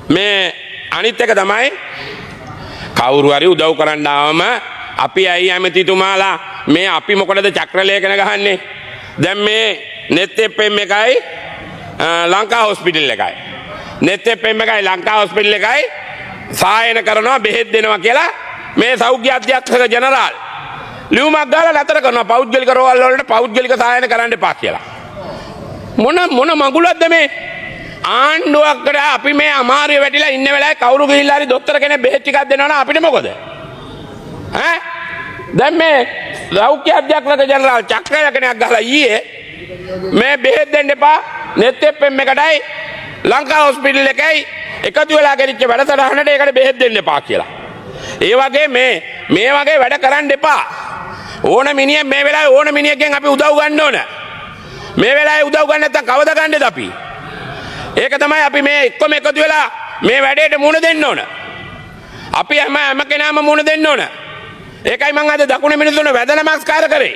මේ අනිත් එක තමයි කවුරු හරි උදව් කරන්න ආවම අපි ඇයි ඇමතිතුමාලා මේ අපි මොකටද චක්‍රලේඛන ගහන්නේ? දැන් මේ net fm එකයි ලංකා හොස්පිටල් එකයි net fm එකයි ලංකා හොස්පිටල් එකයි සායන කරනවා බෙහෙත් දෙනවා කියලා මේ සෞඛ්‍ය අධ්‍යක්ෂක ජනරාල් ලියුමක් දාලා නතර කරනවා පෞද්ගලික රෝහල් වලට පෞද්ගලික සායන කරන්න එපා කියලා. මොන මඟුලක්ද මේ? ආණ්ඩුවකට අපි මේ අමාරුවේ වැටිලා ඉන්න වෙලාවේ කවුරු ගිහිල්ලා හරි දොස්තර කෙනෙක් බෙහෙත් ටිකක් දෙනවා නම් අපිට මොකද? ඈ දැන් මේ සෞඛ්‍ය අධ්‍යක්ෂක ජනරාල් චක්‍රලේඛනයක් ගහලා ඊයේ මේ බෙහෙත් දෙන්න එපා net fm එකටයි ලංකා හොස්පිටල් එකයි එකතු වෙලා ගෙනිච්ච වැඩසටහනට ඒකට බෙහෙත් දෙන්න එපා කියලා. ඒ වගේ මේ වගේ වැඩ කරන්න එපා. ඕන මිනිහෙක් මේ වෙලාවේ ඕන මිනිහෙක්ගෙන් අපි උදව් ගන්න ඕන. මේ වෙලාවේ උදව් ගන්න නැත්නම් කවද ගන්නද අපි? ඒක තමයි අපි මේ එක්කම එකතු වෙලා මේ වැඩේට මුහුණ දෙන්න ඕන. අපි හැම කෙනාම මුහුණ දෙන්න ඕන. ඒකයි මම අද දකුණේ මිනිස්සුන්ට වැඳ නමස්කාර කරේ.